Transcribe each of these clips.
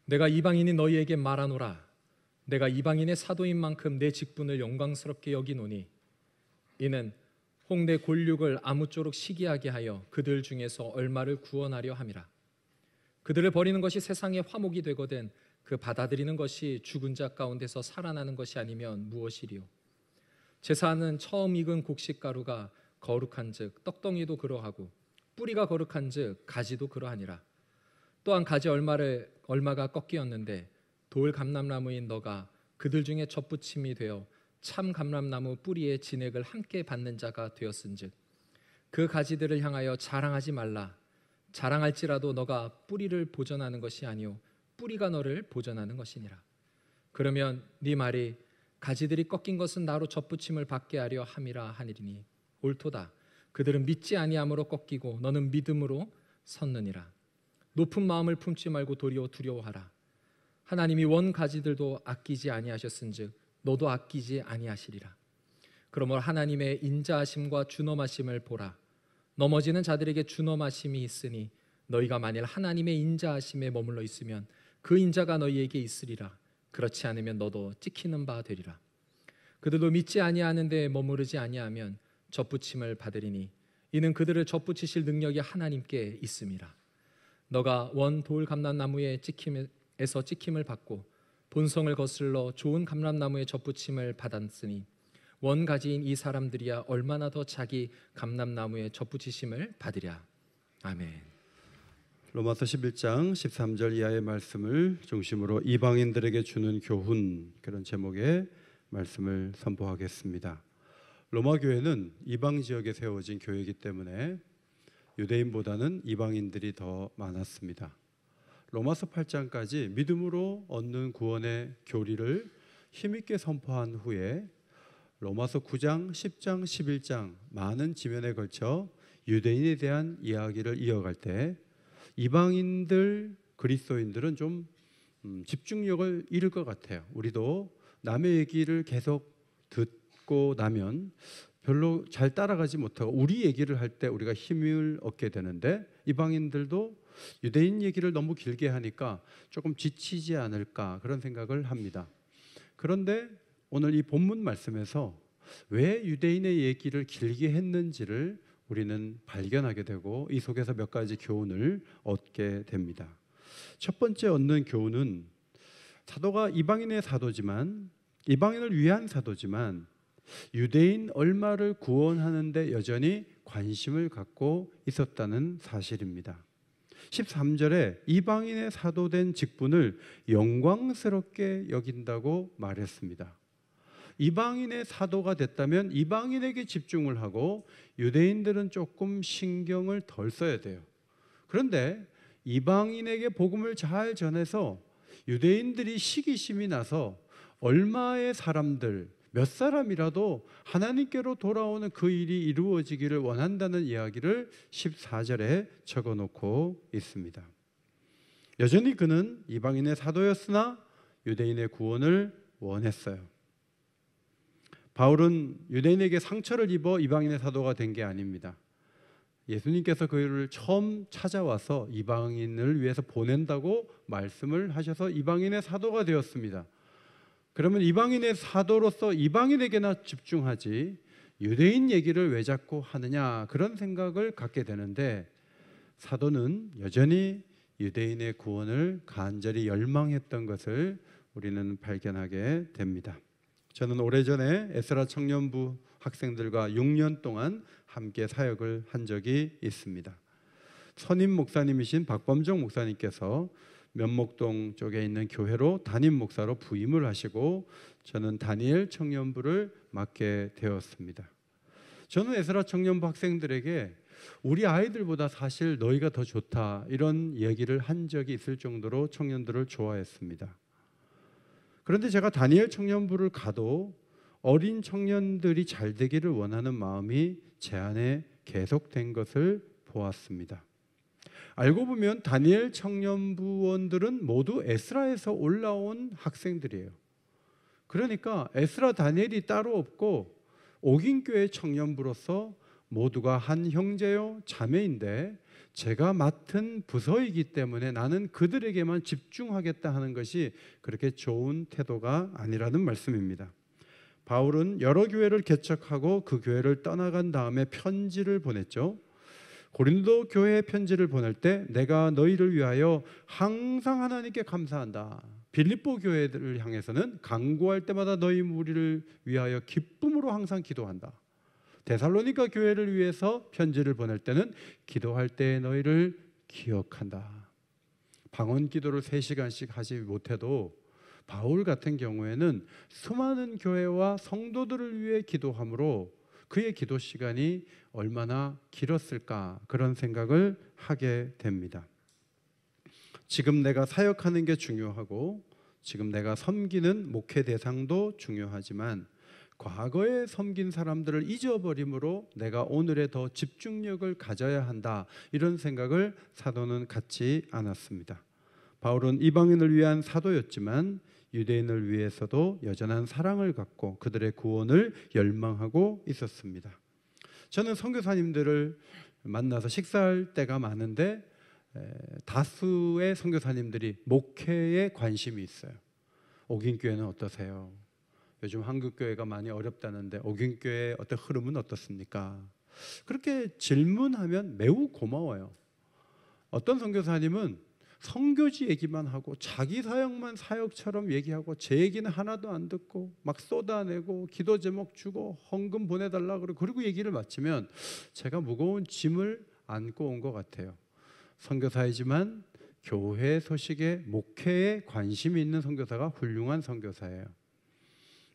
내가 이방인이 너희에게 말하노라. 내가 이방인의 사도인 만큼 내 직분을 영광스럽게 여기노니 이는 홍대 골육을 아무쪼록 시기하게 하여 그들 중에서 얼마를 구원하려 함이라. 그들을 버리는 것이 세상의 화목이 되거든 그 받아들이는 것이 죽은 자 가운데서 살아나는 것이 아니면 무엇이리요. 제사는 처음 익은 곡식가루가 거룩한즉 떡덩이도 그러하고 뿌리가 거룩한즉 가지도 그러하니라. 또한 가지 얼마가 꺾이었는데 돌 감람나무인 너가 그들 중에 접붙임이 되어 참 감람나무 뿌리의 진액을 함께 받는 자가 되었은즉 그 가지들을 향하여 자랑하지 말라. 자랑할지라도 너가 뿌리를 보전하는 것이 아니요 뿌리가 너를 보전하는 것이니라. 그러면 네 말이 가지들이 꺾인 것은 나로 접붙임을 받게 하려 함이라 하니니 옳도다. 그들은 믿지 아니함으로 꺾이고 너는 믿음으로 섰느니라. 높은 마음을 품지 말고 도리어 두려워하라. 하나님이 원 가지들도 아끼지 아니하셨은즉 너도 아끼지 아니하시리라. 그러므로 하나님의 인자하심과 준엄하심을 보라. 넘어지는 자들에게 준엄하심이 있으니 너희가 만일 하나님의 인자하심에 머물러 있으면 그 인자가 너희에게 있으리라. 그렇지 않으면 너도 찍히는 바 되리라. 그들도 믿지 아니하는데 머무르지 아니하면 접붙임을 받으리니 이는 그들을 접붙이실 능력이 하나님께 있음이라. 너가 원 돌 감람나무의 찍힘에서 찍힘을 받고 본성을 거슬러 좋은 감람나무의 접붙임을 받았으니 원 가지인 이 사람들이야 얼마나 더 자기 감람나무의 접붙이심을 받으랴. 아멘. 로마서 11장 13절 이하의 말씀을 중심으로 이방인들에게 주는 교훈, 그런 제목의 말씀을 선포하겠습니다. 로마 교회는 이방 지역에 세워진 교회이기 때문에 유대인보다는 이방인들이 더 많았습니다. 로마서 8장까지 믿음으로 얻는 구원의 교리를 힘있게 선포한 후에 로마서 9장, 10장, 11장 많은 지면에 걸쳐 유대인에 대한 이야기를 이어갈 때 이방인들, 그리스도인들은 좀 집중력을 잃을 것 같아요. 우리도 남의 얘기를 계속 듣고 나면 별로 잘 따라가지 못하고 우리 얘기를 할 때 우리가 힘을 얻게 되는데 이방인들도 유대인 얘기를 너무 길게 하니까 조금 지치지 않을까 그런 생각을 합니다. 그런데 오늘 이 본문 말씀에서 왜 유대인의 얘기를 길게 했는지를 우리는 발견하게 되고 이 속에서 몇 가지 교훈을 얻게 됩니다. 첫 번째 얻는 교훈은 사도가 이방인의 사도지만 이방인을 위한 사도지만 유대인 얼마를 구원하는 데 여전히 관심을 갖고 있었다는 사실입니다. 13절에 이방인의 사도된 직분을 영광스럽게 여긴다고 말했습니다. 이방인의 사도가 됐다면 이방인에게 집중을 하고 유대인들은 조금 신경을 덜 써야 돼요. 그런데 이방인에게 복음을 잘 전해서 유대인들이 시기심이 나서 얼마의 사람들, 몇 사람이라도 하나님께로 돌아오는 그 일이 이루어지기를 원한다는 이야기를 14절에 적어놓고 있습니다. 여전히 그는 이방인의 사도였으나 유대인의 구원을 원했어요. 바울은 유대인에게 상처를 입어 이방인의 사도가 된 게 아닙니다. 예수님께서 그를 처음 찾아와서 이방인을 위해서 보낸다고 말씀을 하셔서 이방인의 사도가 되었습니다. 그러면 이방인의 사도로서 이방인에게나 집중하지 유대인 얘기를 왜 자꾸 하느냐 그런 생각을 갖게 되는데 사도는 여전히 유대인의 구원을 간절히 열망했던 것을 우리는 발견하게 됩니다. 저는 오래전에 에스라 청년부 학생들과 6년 동안 함께 사역을 한 적이 있습니다. 선임 목사님이신 박범정 목사님께서 면목동 쪽에 있는 교회로 담임 목사로 부임을 하시고 저는 다니엘 청년부를 맡게 되었습니다. 저는 에스라 청년부 학생들에게 우리 아이들보다 사실 너희가 더 좋다 이런 얘기를 한 적이 있을 정도로 청년들을 좋아했습니다. 그런데 제가 다니엘 청년부를 가도 어린 청년들이 잘 되기를 원하는 마음이 제 안에 계속된 것을 보았습니다. 알고 보면 다니엘 청년부원들은 모두 에스라에서 올라온 학생들이에요. 그러니까 에스라 다니엘이 따로 없고 옥인교회 청년부로서 모두가 한 형제요 자매인데 제가 맡은 부서이기 때문에 나는 그들에게만 집중하겠다 하는 것이 그렇게 좋은 태도가 아니라는 말씀입니다. 바울은 여러 교회를 개척하고 그 교회를 떠나간 다음에 편지를 보냈죠. 고린도 교회에 편지를 보낼 때 내가 너희를 위하여 항상 하나님께 감사한다. 빌립보 교회들을 향해서는 간구할 때마다 너희 무리를 위하여 기쁨으로 항상 기도한다. 데살로니가 교회를 위해서 편지를 보낼 때는 기도할 때 너희를 기억한다. 방언 기도를 3시간씩 하지 못해도 바울 같은 경우에는 수많은 교회와 성도들을 위해 기도함으로 그의 기도 시간이 얼마나 길었을까 그런 생각을 하게 됩니다. 지금 내가 사역하는 게 중요하고 지금 내가 섬기는 목회 대상도 중요하지만 과거에 섬긴 사람들을 잊어버림으로 내가 오늘에 더 집중력을 가져야 한다 이런 생각을 사도는 갖지 않았습니다. 바울은 이방인을 위한 사도였지만 유대인을 위해서도 여전한 사랑을 갖고 그들의 구원을 열망하고 있었습니다. 저는 선교사님들을 만나서 식사할 때가 많은데 다수의 선교사님들이 목회에 관심이 있어요. 옥인교회는 어떠세요? 요즘 한국교회가 많이 어렵다는데 옥인교회의 어떤 흐름은 어떻습니까? 그렇게 질문하면 매우 고마워요. 어떤 선교사님은 선교지 얘기만 하고 자기 사역만 사역처럼 얘기하고 제 얘기는 하나도 안 듣고 막 쏟아내고 기도 제목 주고 헌금 보내달라 그리고 얘기를 마치면 제가 무거운 짐을 안고 온 것 같아요. 선교사이지만 교회 소식에 목회에 관심이 있는 선교사가 훌륭한 선교사예요.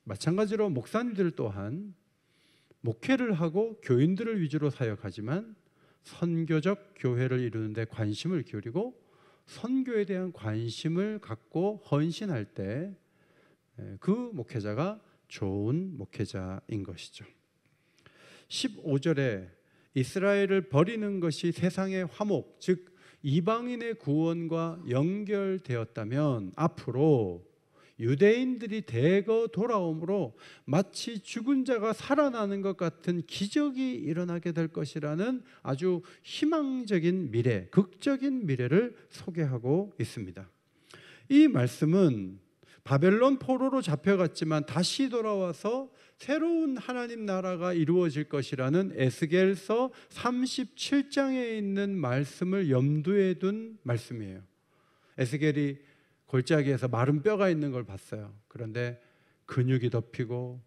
마찬가지로 목사님들 또한 목회를 하고 교인들을 위주로 사역하지만 선교적 교회를 이루는 데 관심을 기울이고 선교에 대한 관심을 갖고 헌신할 때 그 목회자가 좋은 목회자인 것이죠. 15절에 이스라엘을 버리는 것이 세상의 화목, 즉 이방인의 구원과 연결되었다면 앞으로 유대인들이 대거 돌아옴으로 마치 죽은 자가 살아나는 것 같은 기적이 일어나게 될 것이라는 아주 희망적인 미래, 극적인 미래를 소개하고 있습니다. 이 말씀은 바벨론 포로로 잡혀갔지만 다시 돌아와서 새로운 하나님 나라가 이루어질 것이라는 에스겔서 37장에 있는 말씀을 염두에 둔 말씀이에요. 에스겔이 골짜기에서 마른 뼈가 있는 걸 봤어요. 그런데 근육이 덮이고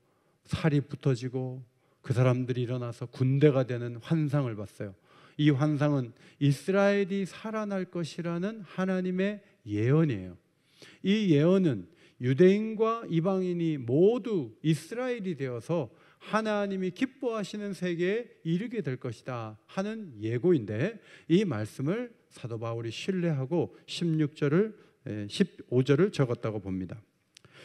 살이 붙어지고 그 사람들이 일어나서 군대가 되는 환상을 봤어요. 이 환상은 이스라엘이 살아날 것이라는 하나님의 예언이에요. 이 예언은 유대인과 이방인이 모두 이스라엘이 되어서 하나님이 기뻐하시는 세계에 이르게 될 것이다 하는 예고인데 이 말씀을 사도 바울이 신뢰하고 15절을 적었다고 봅니다.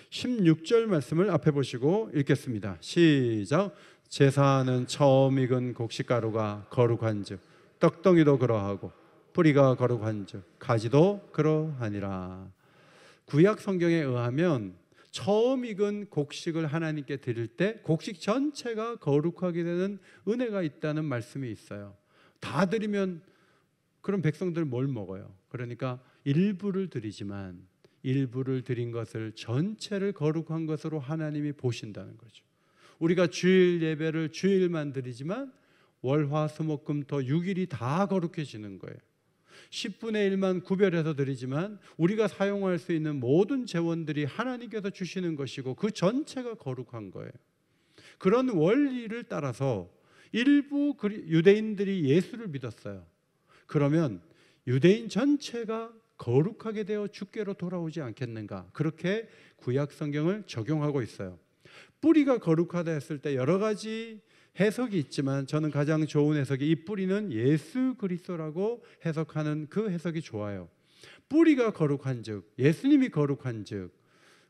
16절 말씀을 앞에 보시고 읽겠습니다. 시작. 제사는 처음 익은 곡식가루가 거룩한즉 떡덩이도 그러하고 뿌리가 거룩한즉 가지도 그러하니라. 구약 성경에 의하면 처음 익은 곡식을 하나님께 드릴 때 곡식 전체가 거룩하게 되는 은혜가 있다는 말씀이 있어요. 다 드리면 그럼 백성들 뭘 먹어요? 그러니까 일부를 드리지만 일부를 드린 것을 전체를 거룩한 것으로 하나님이 보신다는 거죠. 우리가 주일 예배를 주일만 드리지만 월화수목금토 6일이 다 거룩해지는 거예요. 10분의 1만 구별해서 드리지만 우리가 사용할 수 있는 모든 재원들이 하나님께서 주시는 것이고 그 전체가 거룩한 거예요. 그런 원리를 따라서 일부 유대인들이 예수를 믿었어요. 그러면 유대인 전체가 거룩하게 되어 주께로 돌아오지 않겠는가? 그렇게 구약 성경을 적용하고 있어요. 뿌리가 거룩하다 했을 때 여러 가지 해석이 있지만 저는 가장 좋은 해석이 이 뿌리는 예수 그리스도라고 해석하는 그 해석이 좋아요. 뿌리가 거룩한즉, 예수님이 거룩한즉,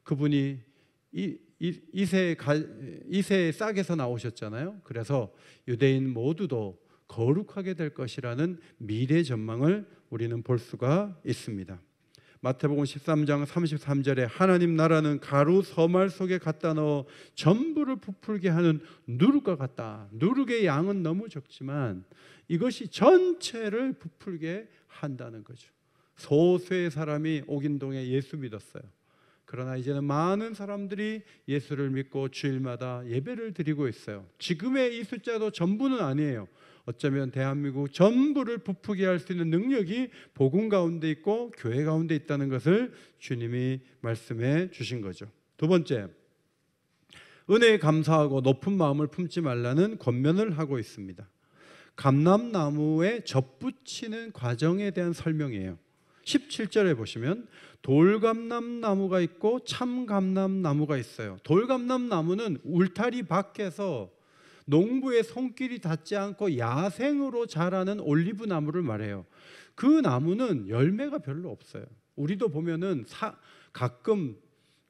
그분이 이새의 싹에서 나오셨잖아요. 그래서 유대인 모두도 거룩하게 될 것이라는 미래 전망을 우리는 볼 수가 있습니다. 마태복음 13장 33절에 하나님 나라는 가루 서말 속에 갖다 넣어 전부를 부풀게 하는 누룩과 같다. 누룩의 양은 너무 적지만 이것이 전체를 부풀게 한다는 거죠. 소수의 사람이 옥인동에 예수 믿었어요. 그러나 이제는 많은 사람들이 예수를 믿고 주일마다 예배를 드리고 있어요. 지금의 이 숫자도 전부는 아니에요. 어쩌면 대한민국 전부를 부풀게 할 수 있는 능력이 복음 가운데 있고 교회 가운데 있다는 것을 주님이 말씀해 주신 거죠. 두 번째, 은혜에 감사하고 높은 마음을 품지 말라는 권면을 하고 있습니다. 감람나무에 접붙이는 과정에 대한 설명이에요. 17절에 보시면 돌감람나무가 있고 참감람나무가 있어요. 돌감람나무는 울타리 밖에서 농부의 손길이 닿지 않고 야생으로 자라는 올리브 나무를 말해요. 그 나무는 열매가 별로 없어요. 우리도 보면은 가끔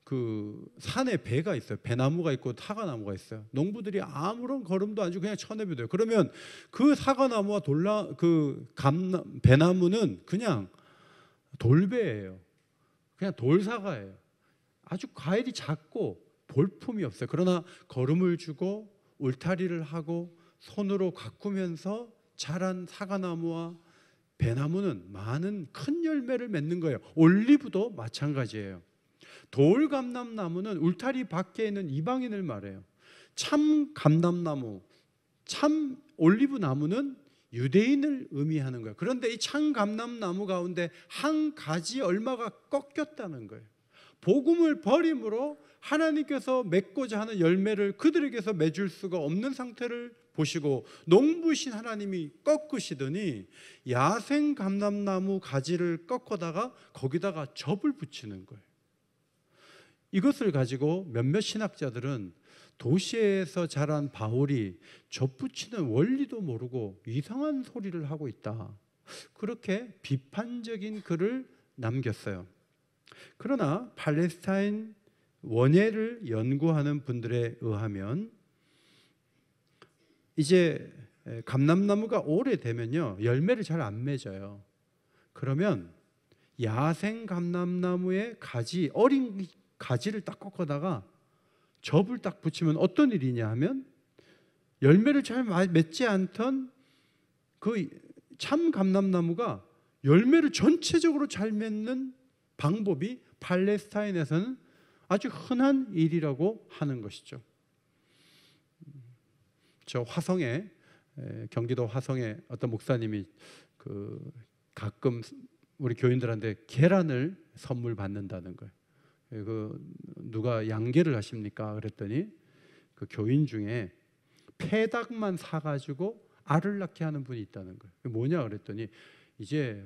그 산에 배가 있어요. 배나무가 있고 사과나무가 있어요. 농부들이 아무런 거름도 안 주고 그냥 쳐내버려요. 그러면 그 사과나무와 배나무는 그냥 돌배예요. 그냥 돌사과예요. 아주 과일이 작고 볼품이 없어요. 그러나 거름을 주고 울타리를 하고 손으로 가꾸면서 자란 사과나무와 배나무는 많은 큰 열매를 맺는 거예요. 올리브도 마찬가지예요. 돌감람나무는 울타리 밖에 있는 이방인을 말해요. 참 감람나무, 참 올리브 나무는 유대인을 의미하는 거예요. 그런데 이 참 감람나무 가운데 한 가지 얼마가 꺾였다는 거예요. 복음을 버림으로 하나님께서 맺고자 하는 열매를 그들에게서 맺을 수가 없는 상태를 보시고 농부신 하나님이 꺾으시더니 야생 감람나무 가지를 꺾어다가 거기다가 접을 붙이는 거예요. 이것을 가지고 몇몇 신학자들은 도시에서 자란 바울이 접붙이는 원리도 모르고 이상한 소리를 하고 있다. 그렇게 비판적인 글을 남겼어요. 그러나 팔레스타인 원예를 연구하는 분들에 의하면 이제 감람나무가 오래되면요 열매를 잘 안 맺어요. 그러면 야생 감람나무의 가지, 어린 가지를 딱 꺾어다가 접을 딱 붙이면 어떤 일이냐 하면 열매를 잘 맺지 않던 그 참 감람나무가 열매를 전체적으로 잘 맺는 방법이 팔레스타인에서는 아주 흔한 일이라고 하는 것이죠. 저 화성에, 경기도 화성에 어떤 목사님이 가끔 우리 교인들한테 계란을 선물 받는다는 거예요. 누가 양계를 하십니까? 그랬더니 그 교인 중에 폐닭만 사가지고 알을 낳게 하는 분이 있다는 거예요. 뭐냐 그랬더니 이제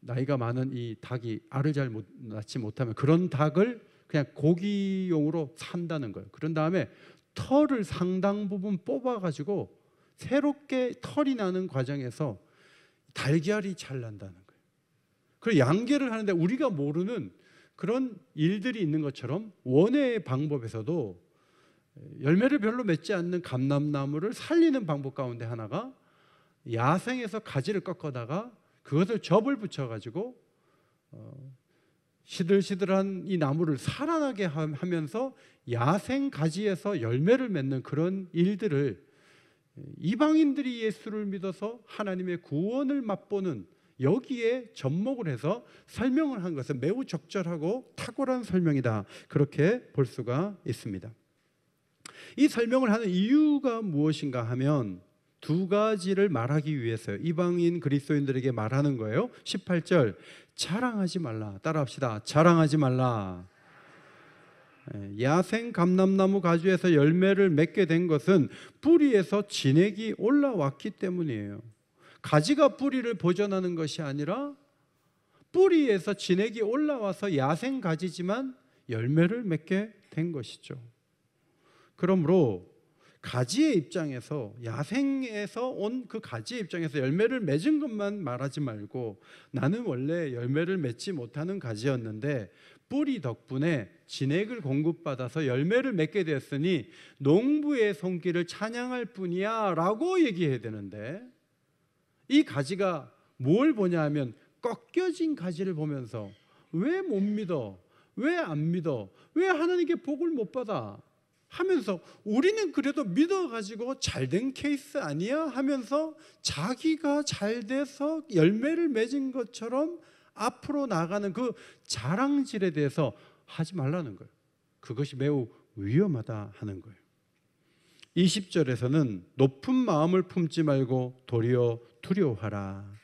나이가 많은 이 닭이 알을 잘 낳지 못하면 그런 닭을 그냥 고기용으로 산다는 거예요. 그런 다음에 털을 상당 부분 뽑아가지고 새롭게 털이 나는 과정에서 달걀이 잘 난다는 거예요. 그리고 양계를 하는데 우리가 모르는 그런 일들이 있는 것처럼 원예의 방법에서도 열매를 별로 맺지 않는 감람나무를 살리는 방법 가운데 하나가 야생에서 가지를 꺾어다가 그것을 접을 붙여가지고 시들시들한 이 나무를 살아나게 하면서 야생 가지에서 열매를 맺는 그런 일들을 이방인들이 예수를 믿어서 하나님의 구원을 맛보는 여기에 접목을 해서 설명을 한 것은 매우 적절하고 탁월한 설명이다. 그렇게 볼 수가 있습니다. 이 설명을 하는 이유가 무엇인가 하면 두 가지를 말하기 위해서요. 이방인 그리스도인들에게 말하는 거예요. 18절 자랑하지 말라. 따라합시다. 자랑하지 말라. 야생 감람나무 가지에서 열매를 맺게 된 것은 뿌리에서 진액이 올라왔기 때문이에요. 가지가 뿌리를 보존하는 것이 아니라 뿌리에서 진액이 올라와서 야생 가지지만 열매를 맺게 된 것이죠. 그러므로 가지의 입장에서 야생에서 온 그 가지의 입장에서 열매를 맺은 것만 말하지 말고 나는 원래 열매를 맺지 못하는 가지였는데 뿌리 덕분에 진액을 공급받아서 열매를 맺게 되었으니 농부의 손길을 찬양할 뿐이야 라고 얘기해야 되는데 이 가지가 뭘 보냐 하면 꺾여진 가지를 보면서 왜 못 믿어? 왜 안 믿어? 왜 하나님께 복을 못 받아? 하면서 우리는 그래도 믿어가지고 잘된 케이스 아니야? 하면서 자기가 잘 돼서 열매를 맺은 것처럼 앞으로 나가는 그 자랑질에 대해서 하지 말라는 거예요. 그것이 매우 위험하다 하는 거예요. 20절에서는 높은 마음을 품지 말고 도리어 두려워하라.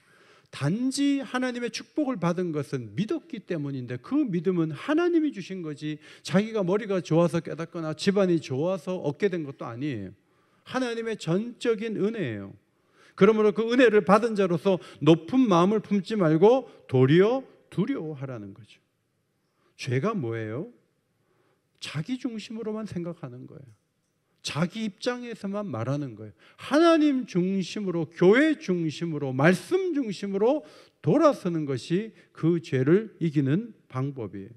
단지 하나님의 축복을 받은 것은 믿었기 때문인데 그 믿음은 하나님이 주신 거지 자기가 머리가 좋아서 깨닫거나 집안이 좋아서 얻게 된 것도 아니에요. 하나님의 전적인 은혜예요. 그러므로 그 은혜를 받은 자로서 높은 마음을 품지 말고 도리어 두려워하라는 거죠. 죄가 뭐예요? 자기 중심으로만 생각하는 거예요. 자기 입장에서만 말하는 거예요. 하나님 중심으로, 교회 중심으로, 말씀 중심으로 돌아서는 것이 그 죄를 이기는 방법이에요.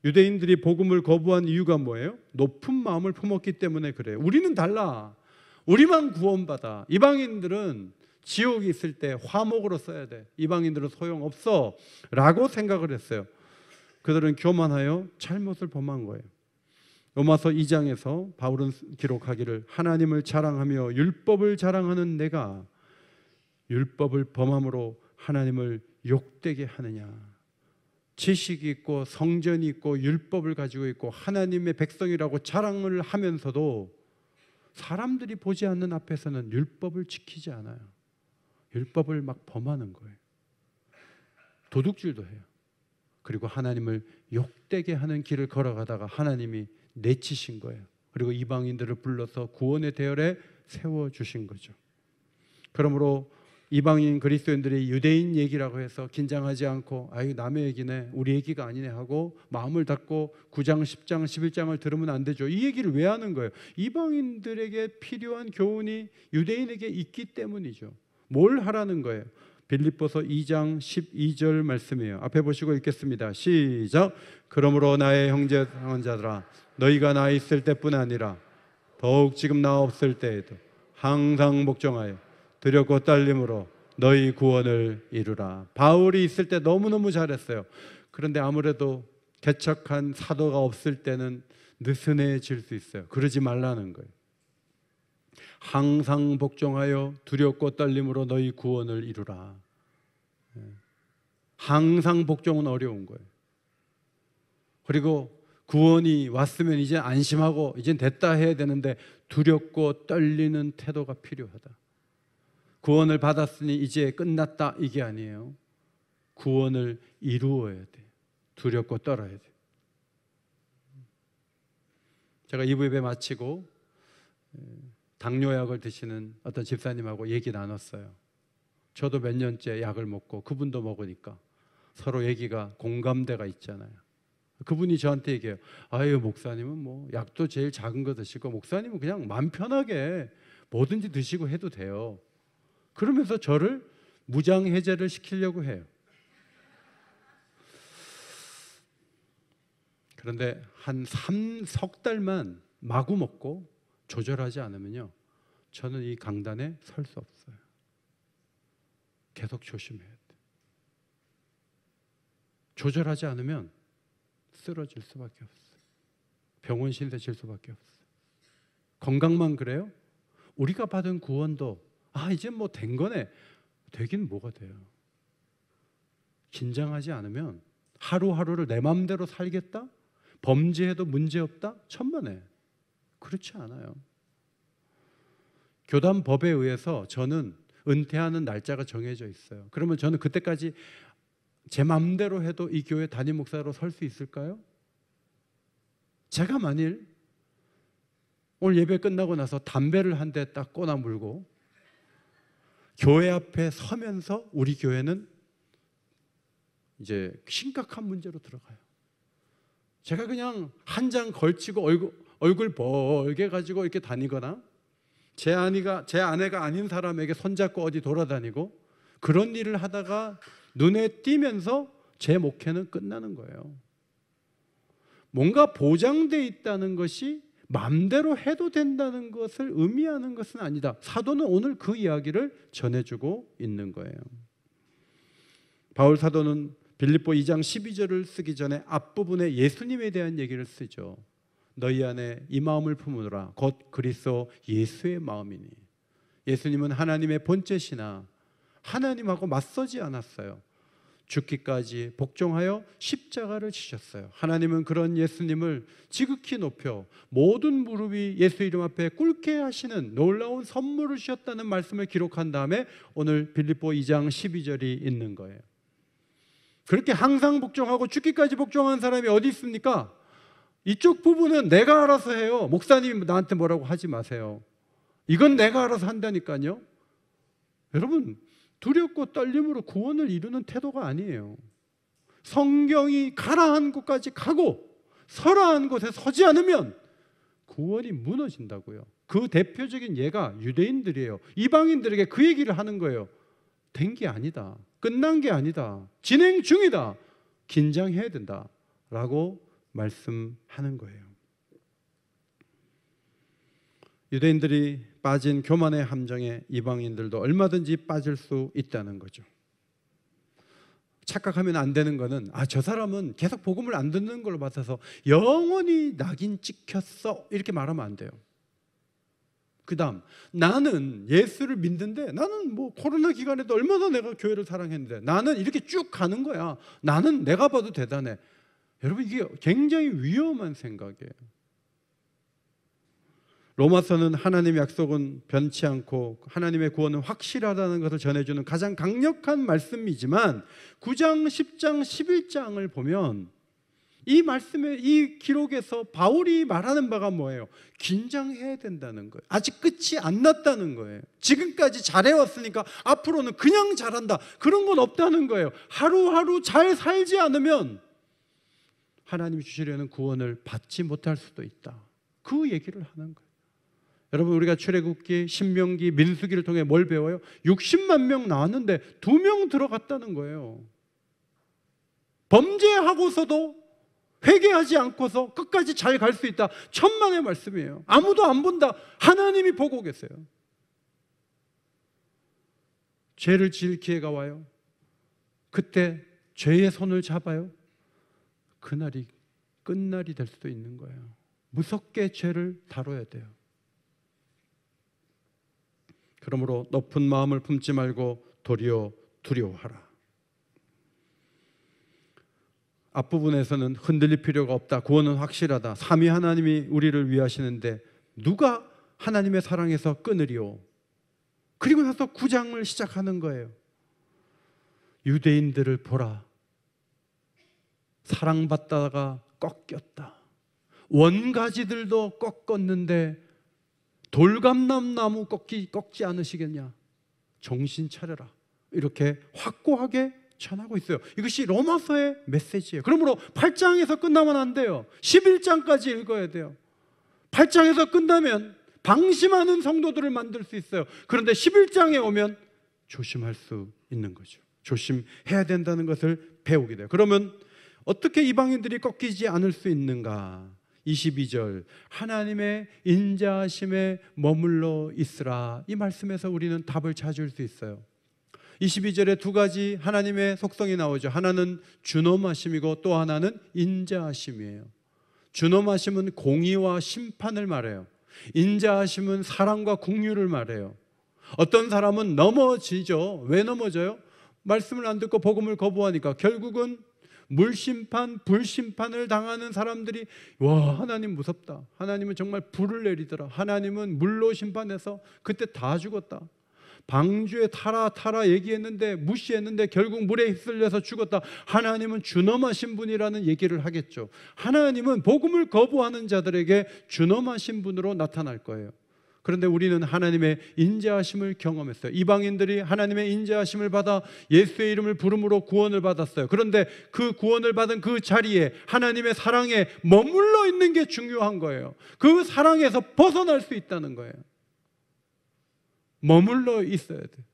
유대인들이 복음을 거부한 이유가 뭐예요? 높은 마음을 품었기 때문에 그래요. 우리는 달라. 우리만 구원받아. 이방인들은 지옥이 있을 때 화목으로 써야 돼. 이방인들은 소용없어 라고 생각을 했어요. 그들은 교만하여 잘못을 범한 거예요. 로마서 2장에서 바울은 기록하기를 하나님을 자랑하며 율법을 자랑하는 내가 율법을 범함으로 하나님을 욕되게 하느냐. 지식이 있고 성전이 있고 율법을 가지고 있고 하나님의 백성이라고 자랑을 하면서도 사람들이 보지 않는 앞에서는 율법을 지키지 않아요. 율법을 막 범하는 거예요. 도둑질도 해요. 그리고 하나님을 욕되게 하는 길을 걸어가다가 하나님이 내치신 거예요. 그리고 이방인들을 불러서 구원의 대열에 세워주신 거죠. 그러므로 이방인 그리스도인들이 유대인 얘기라고 해서 긴장하지 않고 아유 남의 얘기네 우리 얘기가 아니네 하고 마음을 닫고 9장 10장 11장을 들으면 안 되죠. 이 얘기를 왜 하는 거예요? 이방인들에게 필요한 교훈이 유대인에게 있기 때문이죠. 뭘 하라는 거예요? 빌립보서 2장 12절 말씀이에요. 앞에 보시고 읽겠습니다. 시작. 그러므로 나의 형제 자들아 너희가 나 있을 때뿐 아니라 더욱 지금 나 없을 때에도 항상 복종하여 두렵고 떨림으로 너희 구원을 이루라. 바울이 있을 때 너무너무 잘했어요. 그런데 아무래도 개척한 사도가 없을 때는 느슨해질 수 있어요. 그러지 말라는 거예요. 항상 복종하여 두렵고 떨림으로 너희 구원을 이루라. 항상 복종은 어려운 거예요. 그리고 구원이 왔으면 이제 안심하고 이제 됐다 해야 되는데 두렵고 떨리는 태도가 필요하다. 구원을 받았으니 이제 끝났다 이게 아니에요. 구원을 이루어야 돼. 두렵고 떨어야 돼. 제가 2부 예배 마치고 당뇨약을 드시는 어떤 집사님하고 얘기 나눴어요. 저도 몇 년째 약을 먹고 그분도 먹으니까 서로 얘기가 공감대가 있잖아요. 그분이 저한테 얘기해요. 아유 목사님은 뭐 약도 제일 작은 거 드시고 목사님은 그냥 마음 편하게 뭐든지 드시고 해도 돼요. 그러면서 저를 무장해제를 시키려고 해요. 그런데 한 석 달만 마구 먹고 조절하지 않으면요 저는 이 강단에 설 수 없어요. 계속 조심해야 돼. 조절하지 않으면 쓰러질 수밖에 없어요. 병원 신세 질 수밖에 없어요. 건강만 그래요? 우리가 받은 구원도 이제 뭐 된 거네. 되긴 뭐가 돼요. 긴장하지 않으면 하루하루를 내 마음대로 살겠다? 범죄해도 문제없다? 천만에. 그렇지 않아요. 교단 법에 의해서 저는 은퇴하는 날짜가 정해져 있어요. 그러면 저는 그때까지 제 마음대로 해도 이 교회 담임 목사로 설 수 있을까요? 제가 만일 오늘 예배 끝나고 나서 담배를 한 대 딱 꼬나 물고 교회 앞에 서면서 우리 교회는 이제 심각한 문제로 들어가요. 제가 그냥 한 장 걸치고 얼굴 벌게 가지고 이렇게 다니거나 제 아내가 아닌 사람에게 손잡고 어디 돌아다니고 그런 일을 하다가 눈에 띄면서 제 목회는 끝나는 거예요. 뭔가 보장돼 있다는 것이 마음대로 해도 된다는 것을 의미하는 것은 아니다. 사도는 오늘 그 이야기를 전해주고 있는 거예요. 바울 사도는 빌립보 2장 12절을 쓰기 전에 앞부분에 예수님에 대한 얘기를 쓰죠. 너희 안에 이 마음을 품으라 곧 그리스도 예수의 마음이니. 예수님은 하나님의 본체시나 하나님하고 맞서지 않았어요. 죽기까지 복종하여 십자가를 지셨어요. 하나님은 그런 예수님을 지극히 높여 모든 무릎이 예수 이름 앞에 꿇게 하시는 놀라운 선물을 주셨다는 말씀을 기록한 다음에 오늘 빌립보 2장 12절이 있는 거예요. 그렇게 항상 복종하고 죽기까지 복종한 사람이 어디 있습니까? 이쪽 부분은 내가 알아서 해요. 목사님 나한테 뭐라고 하지 마세요. 이건 내가 알아서 한다니까요. 여러분, 두렵고 떨림으로 구원을 이루는 태도가 아니에요. 성경이 가라 한 곳까지 가고 서라 한 곳에 서지 않으면 구원이 무너진다고요. 그 대표적인 예가 유대인들이에요. 이방인들에게 그 얘기를 하는 거예요. 된 게 아니다. 끝난 게 아니다. 진행 중이다. 긴장해야 된다. 라고 말씀하는 거예요. 유대인들이 빠진 교만의 함정에 이방인들도 얼마든지 빠질 수 있다는 거죠. 착각하면 안 되는 거는 저 사람은 계속 복음을 안 듣는 걸로 봐서 영원히 낙인 찍혔어 이렇게 말하면 안 돼요. 그 다음 나는 예수를 믿는데 나는 뭐 코로나 기간에도 얼마나 내가 교회를 사랑했는데 나는 이렇게 쭉 가는 거야. 나는 내가 봐도 대단해. 여러분 이게 굉장히 위험한 생각이에요. 로마서는 하나님의 약속은 변치 않고 하나님의 구원은 확실하다는 것을 전해주는 가장 강력한 말씀이지만 9장, 10장, 11장을 보면 이 말씀의 이 기록에서 바울이 말하는 바가 뭐예요? 긴장해야 된다는 거예요. 아직 끝이 안 났다는 거예요. 지금까지 잘해왔으니까 앞으로는 그냥 잘한다. 그런 건 없다는 거예요. 하루하루 잘 살지 않으면 하나님이 주시려는 구원을 받지 못할 수도 있다. 그 얘기를 하는 거예요. 여러분 우리가 출애굽기, 신명기, 민수기를 통해 뭘 배워요? 60만 명 나왔는데 2명 들어갔다는 거예요. 범죄하고서도 회개하지 않고서 끝까지 잘 갈 수 있다. 천만의 말씀이에요. 아무도 안 본다. 하나님이 보고 계세요. 죄를 지을 기회가 와요. 그때 죄의 손을 잡아요. 그날이 끝날이 될 수도 있는 거예요. 무섭게 죄를 다뤄야 돼요. 그러므로 높은 마음을 품지 말고 도리어 두려워하라. 앞부분에서는 흔들릴 필요가 없다. 구원은 확실하다. 삼위 하나님이 우리를 위하시는데 누가 하나님의 사랑에서 끊으리오? 그리고 나서 9장을 시작하는 거예요. 유대인들을 보라. 사랑받다가 꺾였다. 원가지들도 꺾었는데 돌감람나무 꺾지 않으시겠냐? 정신 차려라. 이렇게 확고하게 전하고 있어요. 이것이 로마서의 메시지예요. 그러므로 8장에서 끝나면 안 돼요. 11장까지 읽어야 돼요. 8장에서 끝나면 방심하는 성도들을 만들 수 있어요. 그런데 11장에 오면 조심할 수 있는 거죠. 조심해야 된다는 것을 배우게 돼요. 그러면 어떻게 이방인들이 꺾이지 않을 수 있는가? 22절 하나님의 인자하심에 머물러 있으라. 이 말씀에서 우리는 답을 찾을 수 있어요. 22절에 두 가지 하나님의 속성이 나오죠. 하나는 준엄하심이고 또 하나는 인자하심이에요. 준엄하심은 공의와 심판을 말해요. 인자하심은 사랑과 긍휼을 말해요. 어떤 사람은 넘어지죠. 왜 넘어져요? 말씀을 안 듣고 복음을 거부하니까 결국은 물심판, 불심판을 당하는 사람들이 와 하나님 무섭다. 하나님은 정말 불을 내리더라. 하나님은 물로 심판해서 그때 다 죽었다. 방주에 타라 얘기했는데 무시했는데 결국 물에 휩쓸려서 죽었다. 하나님은 준엄하신 분이라는 얘기를 하겠죠. 하나님은 복음을 거부하는 자들에게 준엄하신 분으로 나타날 거예요. 그런데 우리는 하나님의 인자하심을 경험했어요. 이방인들이 하나님의 인자하심을 받아 예수의 이름을 부름으로 구원을 받았어요. 그런데 그 구원을 받은 그 자리에 하나님의 사랑에 머물러 있는 게 중요한 거예요. 그 사랑에서 벗어날 수 있다는 거예요. 머물러 있어야 돼요.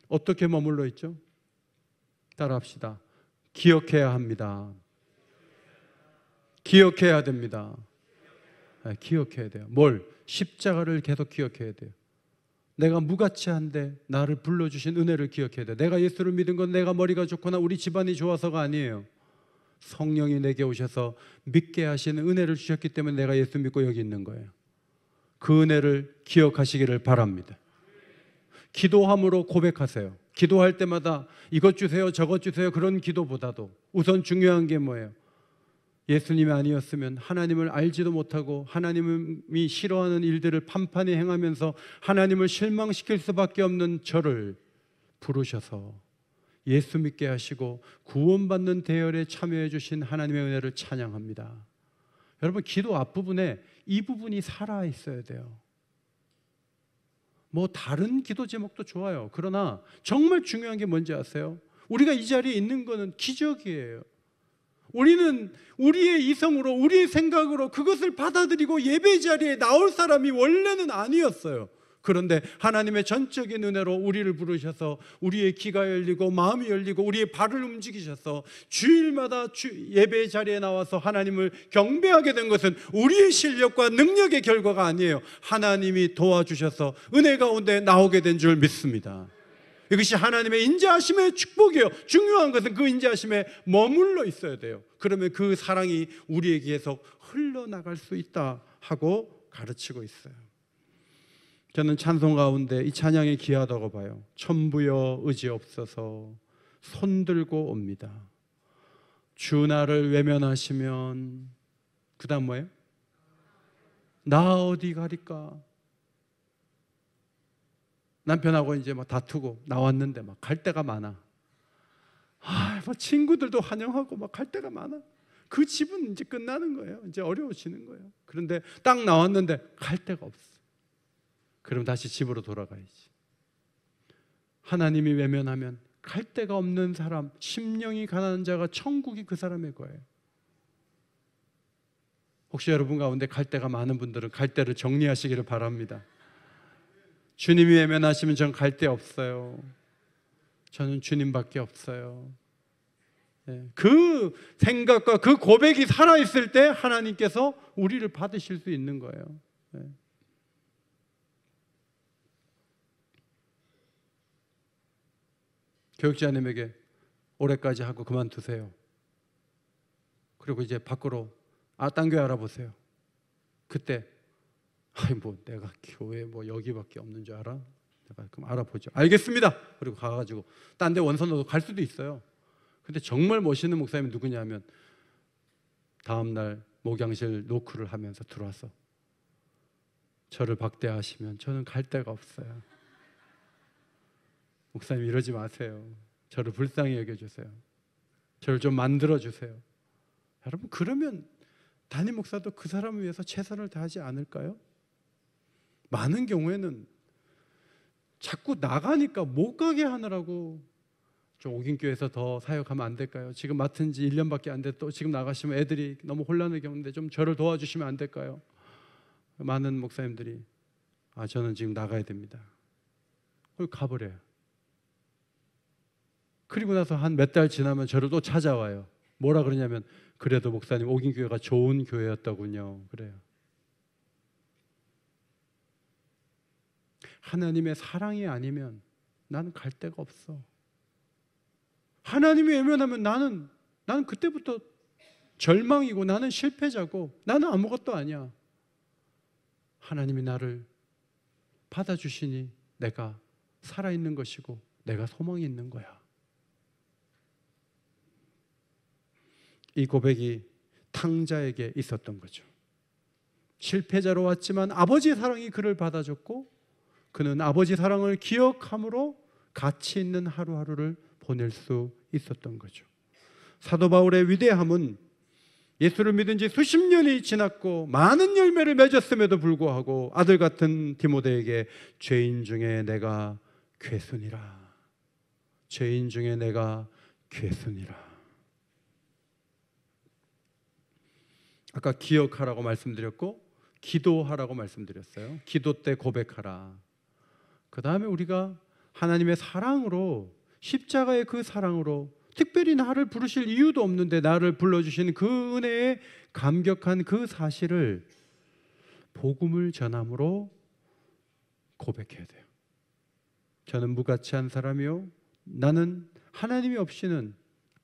어떻게 머물러 있죠? 따라합시다. 기억해야 합니다. 기억해야 됩니다. 기억해야 돼요. 뭘? 십자가를 계속 기억해야 돼요. 내가 무가치한데 나를 불러주신 은혜를 기억해야 돼. 내가 예수를 믿은 건 내가 머리가 좋거나 우리 집안이 좋아서가 아니에요. 성령이 내게 오셔서 믿게 하시는 은혜를 주셨기 때문에 내가 예수 믿고 여기 있는 거예요. 그 은혜를 기억하시기를 바랍니다. 기도함으로 고백하세요. 기도할 때마다 이것 주세요, 저것 주세요, 그런 기도보다도 우선 중요한 게 뭐예요? 예수님이 아니었으면 하나님을 알지도 못하고 하나님이 싫어하는 일들을 판판히 행하면서 하나님을 실망시킬 수밖에 없는 저를 부르셔서 예수 믿게 하시고 구원받는 대열에 참여해 주신 하나님의 은혜를 찬양합니다. 여러분, 기도 앞부분에 이 부분이 살아 있어야 돼요. 뭐 다른 기도 제목도 좋아요. 그러나 정말 중요한 게 뭔지 아세요? 우리가 이 자리에 있는 거는 기적이에요. 우리는 우리의 이성으로, 우리의 생각으로 그것을 받아들이고 예배 자리에 나올 사람이 원래는 아니었어요. 그런데 하나님의 전적인 은혜로 우리를 부르셔서 우리의 귀가 열리고 마음이 열리고 우리의 발을 움직이셔서 주일마다 예배 자리에 나와서 하나님을 경배하게 된 것은 우리의 실력과 능력의 결과가 아니에요. 하나님이 도와주셔서 은혜 가운데 나오게 된 줄 믿습니다. 이것이 하나님의 인자하심의 축복이에요. 중요한 것은 그 인자하심에 머물러 있어야 돼요. 그러면 그 사랑이 우리에게 계속 흘러나갈 수 있다 하고 가르치고 있어요. 저는 찬송 가운데 이 찬양이 귀하다고 봐요. 천부여 의지없어서 손들고 옵니다. 주 나를 외면하시면 그 다음 뭐예요? 나 어디 가리까? 남편하고 이제 막 다투고 나왔는데 막 갈 데가 많아. 뭐 친구들도 환영하고 막 갈 데가 많아. 그 집은 이제 끝나는 거예요. 이제 어려워지는 거예요. 그런데 딱 나왔는데 갈 데가 없어. 그럼 다시 집으로 돌아가야지. 하나님이 외면하면 갈 데가 없는 사람, 심령이 가난한 자가 천국이 그 사람의 거예요. 혹시 여러분 가운데 갈 데가 많은 분들은 갈 데를 정리하시기를 바랍니다. 주님이 외면하시면 전 갈 데 없어요. 저는 주님밖에 없어요. 그 생각과 그 고백이 살아있을 때 하나님께서 우리를 받으실 수 있는 거예요. 교육자님에게 올해까지 하고 그만두세요. 그리고 이제 밖으로 딴 교회 알아보세요. 그때 뭐 내가 교회 뭐 여기밖에 없는 줄 알아? 내가 그럼 알아보죠. 알겠습니다. 그리고 가가지고 딴 데 원선으로 갈 수도 있어요. 근데 정말 멋있는 목사님이 누구냐면 다음날 목양실 노크를 하면서 들어와서 저를 박대하시면 저는 갈 데가 없어요. 목사님 이러지 마세요. 저를 불쌍히 여겨주세요. 저를 좀 만들어주세요. 여러분, 그러면 담임 목사도 그 사람을 위해서 최선을 다하지 않을까요? 많은 경우에는 자꾸 나가니까 못 가게 하느라고 좀 옥인교회에서 더 사역하면 안 될까요? 지금 맡은 지 1년밖에 안 됐고 지금 나가시면 애들이 너무 혼란을 겪는데 좀 저를 도와주시면 안 될까요? 많은 목사님들이 저는 지금 나가야 됩니다. 가버려요. 그리고 나서 한 몇 달 지나면 저를 또 찾아와요. 뭐라 그러냐면 그래도 목사님 옥인교회가 좋은 교회였더군요. 그래요. 하나님의 사랑이 아니면 나는 갈 데가 없어. 하나님이 외면하면 나는 그때부터 절망이고 나는 실패자고 나는 아무것도 아니야. 하나님이 나를 받아주시니 내가 살아있는 것이고 내가 소망이 있는 거야. 이 고백이 탕자에게 있었던 거죠. 실패자로 왔지만 아버지의 사랑이 그를 받아줬고 그는 아버지 사랑을 기억함으로 가치 있는 하루하루를 보낼 수 있었던 거죠. 사도 바울의 위대함은 예수를 믿은 지 수십 년이 지났고 많은 열매를 맺었음에도 불구하고 아들 같은 디모데에게 죄인 중에 내가 괴순이라. 죄인 중에 내가 괴순이라. 아까 기억하라고 말씀드렸고 기도하라고 말씀드렸어요. 기도 때 고백하라. 그 다음에 우리가 하나님의 사랑으로 십자가의 그 사랑으로 특별히 나를 부르실 이유도 없는데 나를 불러주신 그 은혜에 감격한 그 사실을 복음을 전함으로 고백해야 돼요. 저는 무가치한 사람이요 나는 하나님이 없이는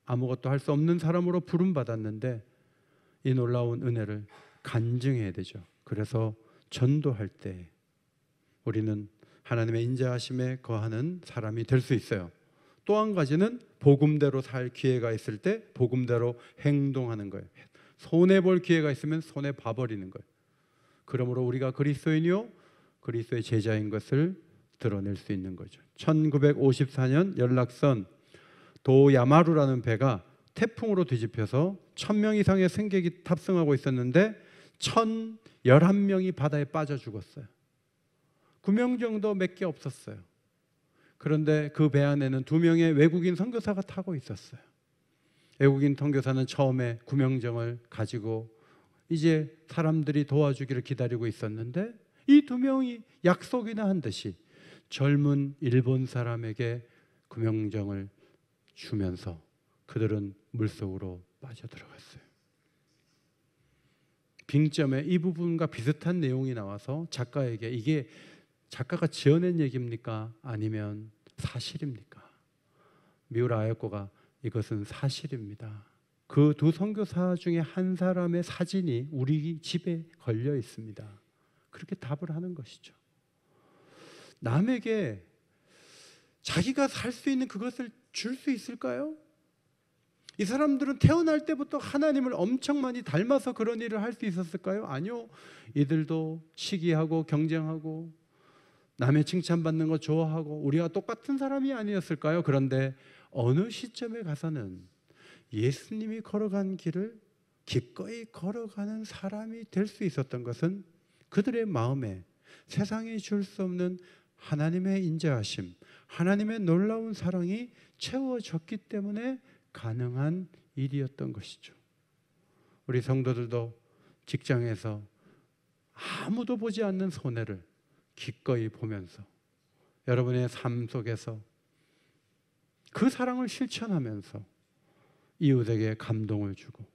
아무것도 할 수 없는 사람으로 부름받았는데 이 놀라운 은혜를 간증해야 되죠. 그래서 전도할 때 우리는 하나님의 인자하심에 거하는 사람이 될 수 있어요. 또 한 가지는 복음대로 살 기회가 있을 때 복음대로 행동하는 거예요. 손해볼 기회가 있으면 손해봐버리는 거예요. 그러므로 우리가 그리스도인이요 그리스도의 제자인 것을 드러낼 수 있는 거죠. 1954년 연락선 도야마루라는 배가 태풍으로 뒤집혀서 1000명 이상의 승객이 탑승하고 있었는데 1011명이 바다에 빠져 죽었어요. 구명정도 몇 개 없었어요. 그런데 그 배 안에는 2명의 외국인 선교사가 타고 있었어요. 외국인 선교사는 처음에 구명정을 가지고 이제 사람들이 도와주기를 기다리고 있었는데 이 2명이 약속이나 한 듯이 젊은 일본 사람에게 구명정을 주면서 그들은 물속으로 빠져들어갔어요. 빙점에 이 부분과 비슷한 내용이 나와서 작가에게 이게 작가가 지어낸 얘기입니까? 아니면 사실입니까? 미우라 아야코가 이것은 사실입니다. 그 2 선교사 중에 한 사람의 사진이 우리 집에 걸려 있습니다. 그렇게 답을 하는 것이죠. 남에게 자기가 살 수 있는 그것을 줄 수 있을까요? 이 사람들은 태어날 때부터 하나님을 엄청 많이 닮아서 그런 일을 할 수 있었을까요? 아니요. 이들도 시기하고 경쟁하고 남의 칭찬받는 거 좋아하고 우리와 똑같은 사람이 아니었을까요? 그런데 어느 시점에 가서는 예수님이 걸어간 길을 기꺼이 걸어가는 사람이 될 수 있었던 것은 그들의 마음에 세상이 줄 수 없는 하나님의 인자하심, 하나님의 놀라운 사랑이 채워졌기 때문에 가능한 일이었던 것이죠. 우리 성도들도 직장에서 아무도 보지 않는 손해를 기꺼이 보면서 여러분의 삶 속에서 그 사랑을 실천하면서 이웃에게 감동을 주고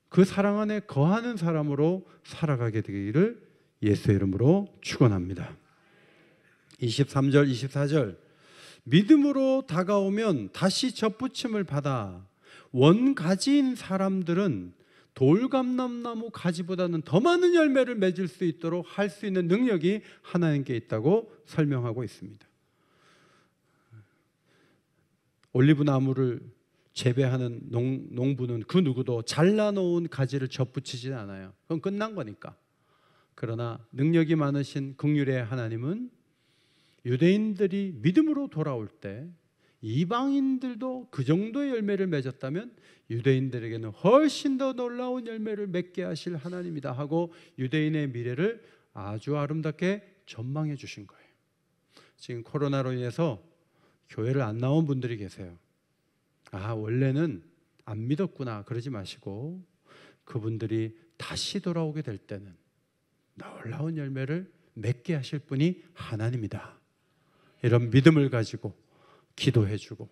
그 사랑 안에 거하는 사람으로 살아가게 되기를 예수의 이름으로 축원합니다. 23절 24절 믿음으로 다가오면 다시 접붙임을 받아 원가지인 사람들은 돌감람나무 가지보다는 더 많은 열매를 맺을 수 있도록 할 수 있는 능력이 하나님께 있다고 설명하고 있습니다. 올리브 나무를 재배하는 농부는 그 누구도 잘라놓은 가지를 접붙이지 않아요. 그건 끝난 거니까. 그러나 능력이 많으신 긍휼의 하나님은 유대인들이 믿음으로 돌아올 때 이방인들도 그 정도의 열매를 맺었다면 유대인들에게는 훨씬 더 놀라운 열매를 맺게 하실 하나님이다 하고 유대인의 미래를 아주 아름답게 전망해 주신 거예요. 지금 코로나로 인해서 교회를 안 나온 분들이 계세요. 아, 원래는 안 믿었구나 그러지 마시고 그분들이 다시 돌아오게 될 때는 놀라운 열매를 맺게 하실 분이 하나님이다. 이런 믿음을 가지고 기도해주고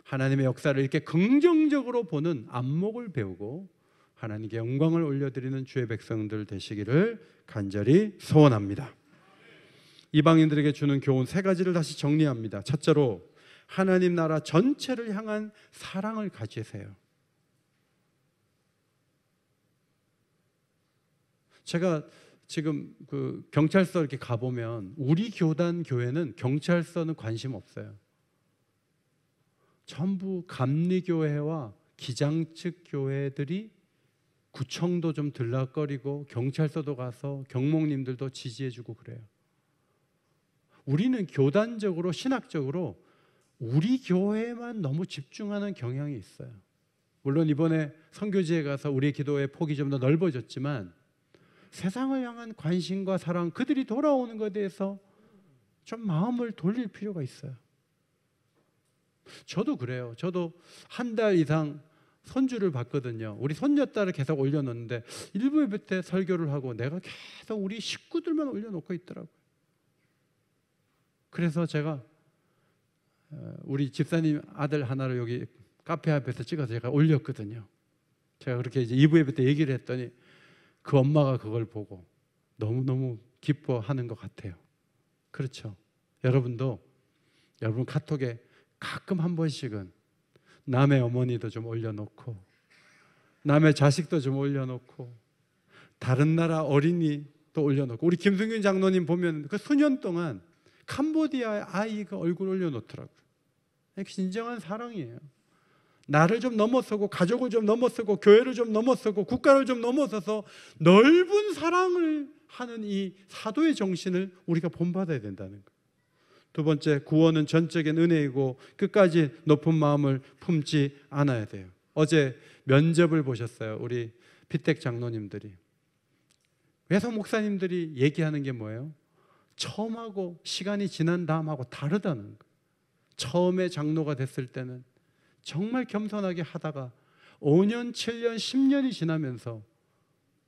하나님의 역사를 이렇게 긍정적으로 보는 안목을 배우고 하나님께 영광을 올려드리는 주의 백성들 되시기를 간절히 소원합니다. 이방인들에게 주는 교훈 3가지를 다시 정리합니다. 첫째로 하나님 나라 전체를 향한 사랑을 가지세요. 제가 지금 그 경찰서 이렇게 가보면 우리 교단 교회는 경찰서는 관심 없어요. 전부 감리교회와 기장측 교회들이 구청도 좀 들락거리고 경찰서도 가서 경목님들도 지지해주고 그래요. 우리는 교단적으로 신학적으로 우리 교회에만 너무 집중하는 경향이 있어요. 물론 이번에 선교지에 가서 우리의 기도의 폭이 좀 더 넓어졌지만 세상을 향한 관심과 사랑, 그들이 돌아오는 것에 대해서 좀 마음을 돌릴 필요가 있어요. 저도 그래요. 저도 한 달 이상 선주를 받거든요. 우리 손녀딸을 계속 올려놓는데 일부 예배 때 설교를 하고 내가 계속 우리 식구들만 올려놓고 있더라고요. 그래서 제가 우리 집사님 아들 하나를 여기 카페 앞에서 찍어서 제가 올렸거든요. 제가 그렇게 이제 2부 예배 때 얘기를 했더니 그 엄마가 그걸 보고 너무너무 기뻐하는 것 같아요. 그렇죠. 여러분도 여러분 카톡에 가끔 한 번씩은 남의 어머니도 좀 올려놓고 남의 자식도 좀 올려놓고 다른 나라 어린이도 올려놓고, 우리 김승균 장로님 보면 그 수년 동안 캄보디아의 아이가 얼굴 올려놓더라고요. 진정한 사랑이에요. 나를 좀 넘어서고 가족을 좀 넘어서고 교회를 좀 넘어서고 국가를 좀 넘어서서 넓은 사랑을 하는 이 사도의 정신을 우리가 본받아야 된다는 거예요. 두 번째, 구원은 전적인 은혜이고 끝까지 높은 마음을 품지 않아야 돼요. 어제 면접을 보셨어요. 우리 피택 장로님들이. 외석 목사님들이 얘기하는 게 뭐예요? 처음하고 시간이 지난 다음하고 다르다는 거예요. 처음에 장로가 됐을 때는 정말 겸손하게 하다가 5년, 7년, 10년이 지나면서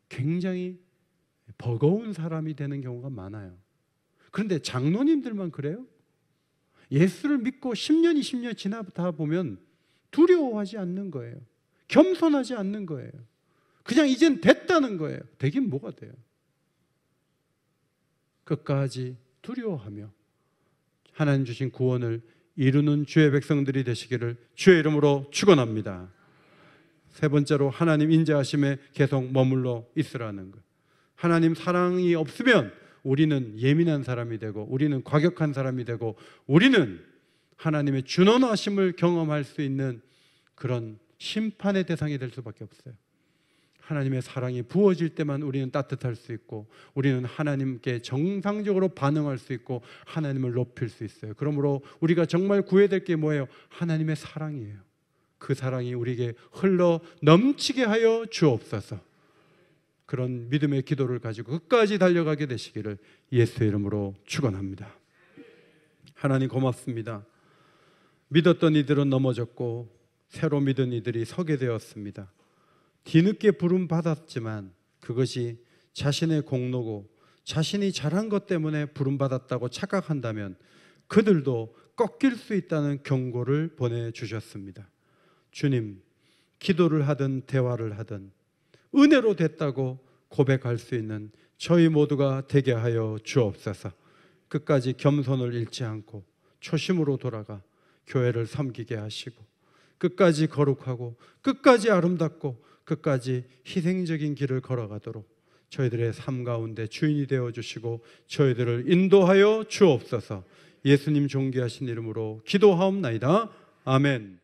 굉장히 버거운 사람이 되는 경우가 많아요. 그런데 장로님들만 그래요? 예수를 믿고 10년, 20년 지나다 보면 두려워하지 않는 거예요. 겸손하지 않는 거예요. 그냥 이젠 됐다는 거예요. 되긴 뭐가 돼요? 끝까지 두려워하며 하나님 주신 구원을 이루는 주의 백성들이 되시기를 주의 이름으로 축원합니다. 세 번째로, 하나님 인자하심에 계속 머물러 있으라는 것. 하나님 사랑이 없으면 우리는 예민한 사람이 되고 우리는 과격한 사람이 되고 우리는 하나님의 준원하심을 경험할 수 있는 그런 심판의 대상이 될 수밖에 없어요. 하나님의 사랑이 부어질 때만 우리는 따뜻할 수 있고 우리는 하나님께 정상적으로 반응할 수 있고 하나님을 높일 수 있어요. 그러므로 우리가 정말 구해야 될 게 뭐예요? 하나님의 사랑이에요. 그 사랑이 우리에게 흘러 넘치게 하여 주옵소서. 그런 믿음의 기도를 가지고 끝까지 달려가게 되시기를 예수의 이름으로 축원합니다. 하나님 고맙습니다. 믿었던 이들은 넘어졌고 새로 믿은 이들이 서게 되었습니다. 뒤늦게 부름 받았지만 그것이 자신의 공로고 자신이 잘한 것 때문에 부름 받았다고 착각한다면 그들도 꺾일 수 있다는 경고를 보내주셨습니다. 주님, 기도를 하든 대화를 하든 은혜로 됐다고 고백할 수 있는 저희 모두가 되게 하여 주옵소서. 끝까지 겸손을 잃지 않고 초심으로 돌아가 교회를 섬기게 하시고 끝까지 거룩하고 끝까지 아름답고 끝까지 희생적인 길을 걸어가도록 저희들의 삶 가운데 주인이 되어주시고 저희들을 인도하여 주옵소서. 예수님 존귀하신 이름으로 기도하옵나이다. 아멘.